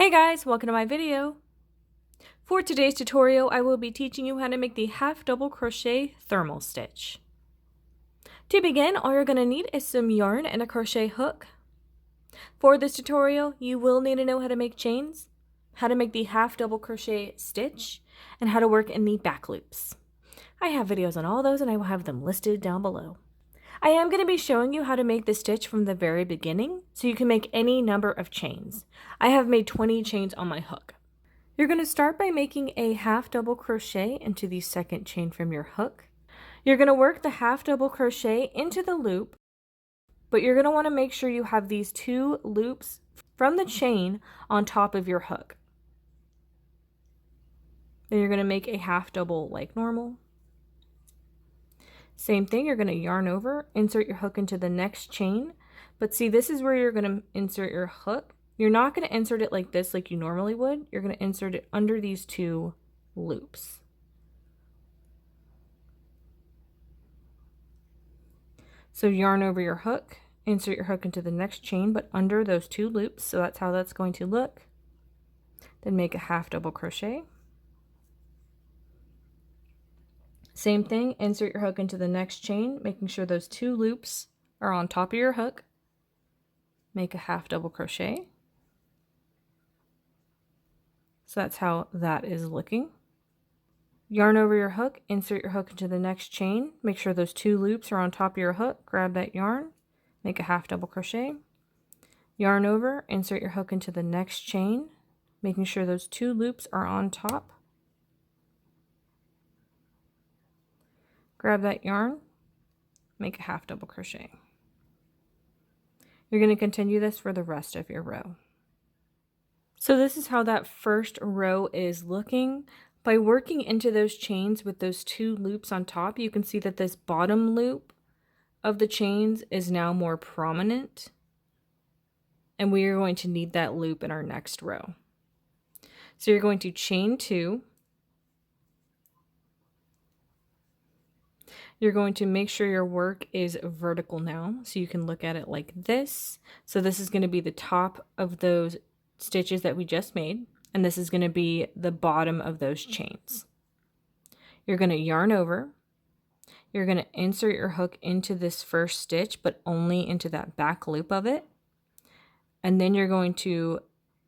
Hey guys, welcome to my video. For today's tutorial, I will be teaching you how to make the half double crochet thermal stitch. To begin, all you're going to need is some yarn and a crochet hook. For this tutorial, you will need to know how to make chains, how to make the half double crochet stitch, and how to work in the back loops. I have videos on all those and I will have them listed down below. I am going to be showing you how to make the stitch from the very beginning, so you can make any number of chains. I have made 20 chains on my hook. You're going to start by making a half double crochet into the second chain from your hook. You're going to work the half double crochet into the loop, but you're going to want to make sure you have these two loops from the chain on top of your hook. Then you're going to make a half double like normal. Same thing, you're going to yarn over, insert your hook into the next chain, but see, this is where you're going to insert your hook. You're not going to insert it like this like you normally would. You're going to insert it under these two loops. So yarn over your hook, insert your hook into the next chain, but under those two loops, so that's how that's going to look. Then make a half double crochet. Same thing, insert your hook into the next chain, making sure those two loops are on top of your hook. Make a half double crochet. So that's how that is looking. Yarn over your hook, insert your hook into the next chain, make sure those two loops are on top of your hook, grab that yarn, make a half double crochet. Yarn over, insert your hook into the next chain, making sure those two loops are on top. Grab that yarn, make a half double crochet. You're going to continue this for the rest of your row. So this is how that first row is looking. By working into those chains with those two loops on top, you can see that this bottom loop of the chains is now more prominent. And we are going to need that loop in our next row. So you're going to chain two. You're going to make sure your work is vertical now, so you can look at it like this. So this is going to be the top of those stitches that we just made, and this is going to be the bottom of those chains. You're going to yarn over. You're going to insert your hook into this first stitch, but only into that back loop of it. And then you're going to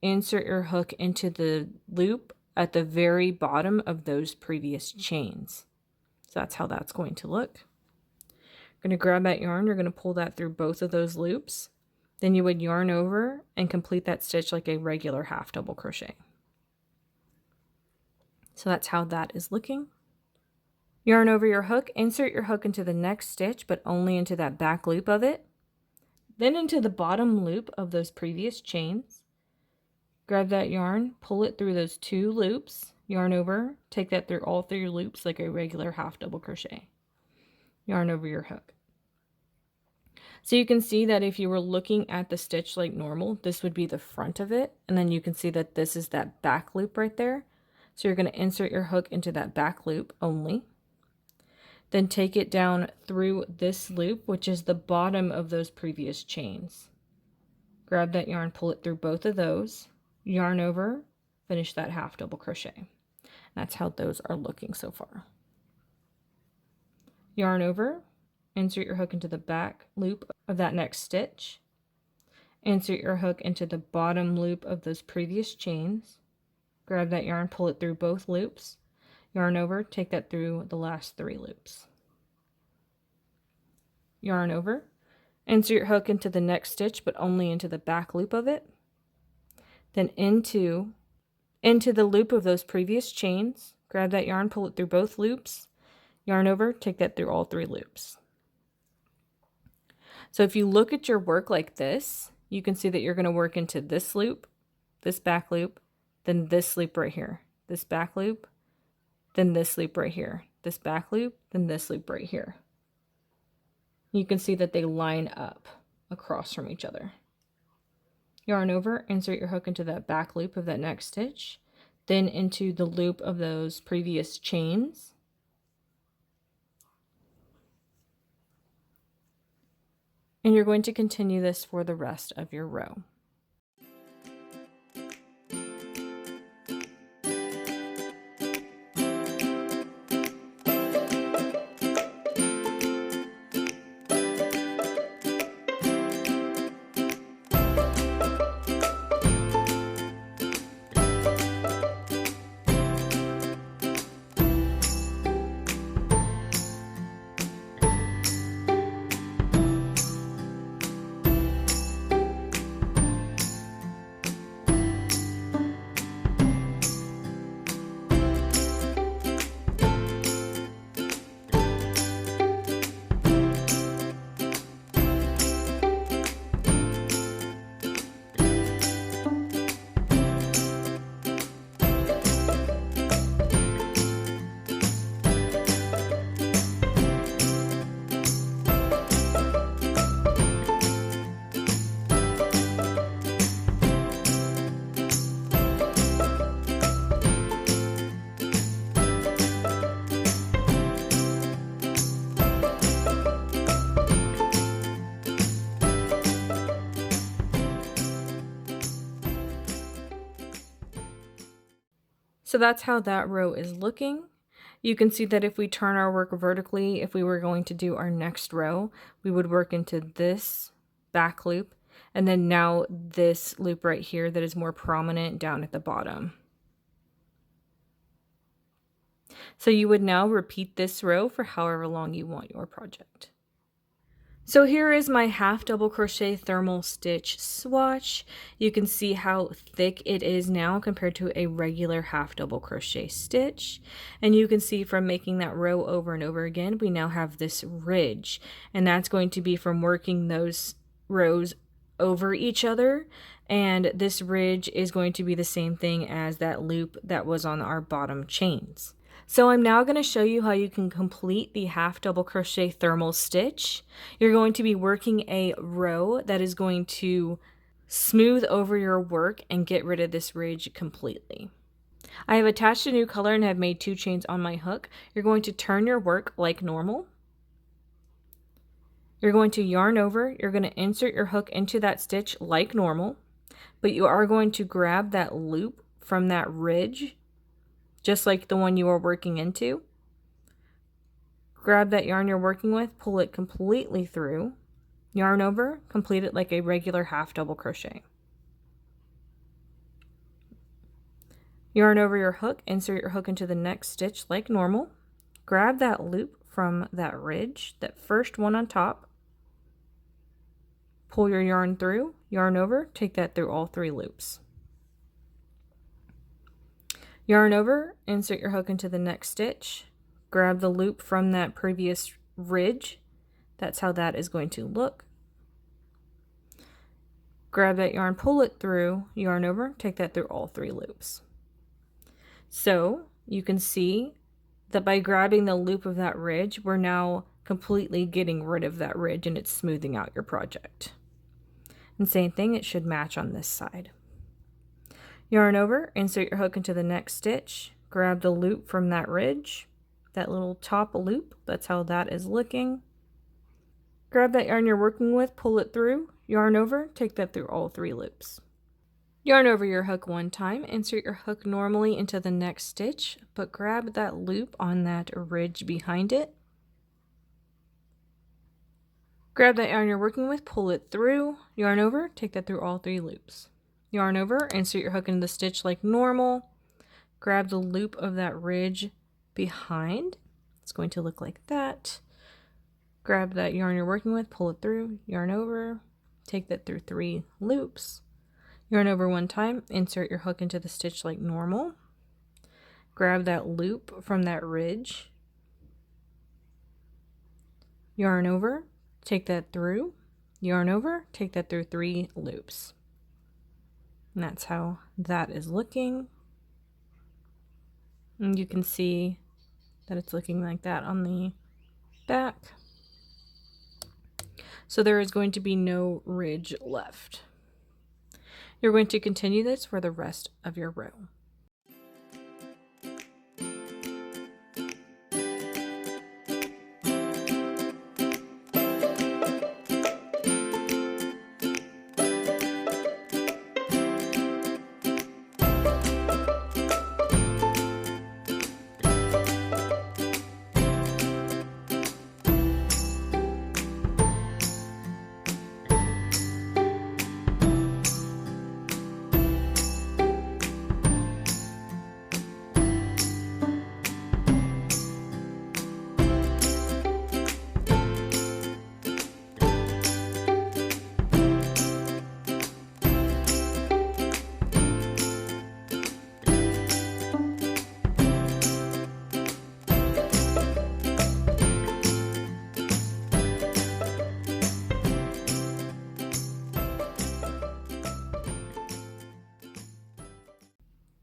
insert your hook into the loop at the very bottom of those previous chains. So that's how that's going to look. You're going to grab that yarn, you're going to pull that through both of those loops. Then you would yarn over and complete that stitch like a regular half double crochet. So that's how that is looking. Yarn over your hook, insert your hook into the next stitch, but only into that back loop of it. Then into the bottom loop of those previous chains. Grab that yarn, pull it through those two loops. Yarn over, take that through all three loops like a regular half double crochet. Yarn over your hook. So you can see that if you were looking at the stitch like normal, this would be the front of it. And then you can see that this is that back loop right there. So you're going to insert your hook into that back loop only. Then take it down through this loop, which is the bottom of those previous chains. Grab that yarn, pull it through both of those. Yarn over, finish that half double crochet. That's how those are looking so far. Yarn over, insert your hook into the back loop of that next stitch. Insert your hook into the bottom loop of those previous chains. Grab that yarn, pull it through both loops. Yarn over, take that through the last three loops. Yarn over, insert your hook into the next stitch, but only into the back loop of it. Then into the loop of those previous chains, grab that yarn, pull it through both loops, yarn over, take that through all three loops. So if you look at your work like this, you can see that you're going to work into this loop, this back loop, then this loop right here, this back loop, then this loop right here, this back loop, then this loop right here. You can see that they line up across from each other. Yarn over, insert your hook into that back loop of that next stitch, then into the loop of those previous chains. And you're going to continue this for the rest of your row. So that's how that row is looking. You can see that if we turn our work vertically, if we were going to do our next row, we would work into this back loop, and then now this loop right here that is more prominent down at the bottom. So you would now repeat this row for however long you want your project. So here is my half double crochet thermal stitch swatch. You can see how thick it is now compared to a regular half double crochet stitch. And you can see from making that row over and over again, we now have this ridge. And that's going to be from working those rows over each other. And this ridge is going to be the same thing as that loop that was on our bottom chains. So I'm now going to show you how you can complete the half double crochet thermal stitch. You're going to be working a row that is going to smooth over your work and get rid of this ridge completely. I have attached a new color and have made 2 chains on my hook. You're going to turn your work like normal. You're going to yarn over. You're going to insert your hook into that stitch like normal, but you are going to grab that loop from that ridge, just like the one you are working into. Grab that yarn you're working with, pull it completely through, yarn over, complete it like a regular half double crochet. Yarn over your hook, insert your hook into the next stitch like normal. Grab that loop from that ridge, that first one on top. Pull your yarn through, yarn over, take that through all 3 loops. Yarn over, insert your hook into the next stitch, grab the loop from that previous ridge. That's how that is going to look. Grab that yarn, pull it through, yarn over, take that through all 3 loops. So you can see that by grabbing the loop of that ridge, we're now completely getting rid of that ridge and it's smoothing out your project. And same thing, it should match on this side. Yarn over, insert your hook into the next stitch, grab the loop from that ridge, that little top loop, that's how that is looking. Grab that yarn you're working with, pull it through, yarn over, take that through all 3 loops. Yarn over your hook one time, insert your hook normally into the next stitch, but grab that loop on that ridge behind it. Grab that yarn you're working with, pull it through, yarn over, take that through all 3 loops. Yarn over, insert your hook into the stitch like normal, grab the loop of that ridge behind. It's going to look like that. Grab that yarn you're working with, pull it through, yarn over, take that through 3 loops. Yarn over one time, insert your hook into the stitch like normal. Grab that loop from that ridge. Yarn over, take that through, yarn over, take that through 3 loops. And that's how that is looking. And you can see that it's looking like that on the back. So there is going to be no ridge left. You're going to continue this for the rest of your row.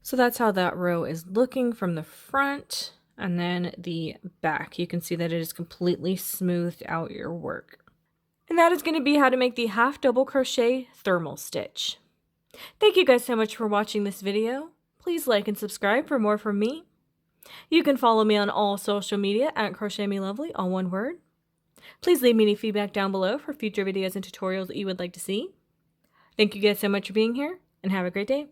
So that's how that row is looking from the front, and then the back. You can see that it is completely smoothed out your work. And that is going to be how to make the half double crochet thermal stitch. Thank you guys so much for watching this video. Please like and subscribe for more from me. You can follow me on all social media at crochetmelovely, all one word. Please leave me any feedback down below for future videos and tutorials that you would like to see. Thank you guys so much for being here, and have a great day.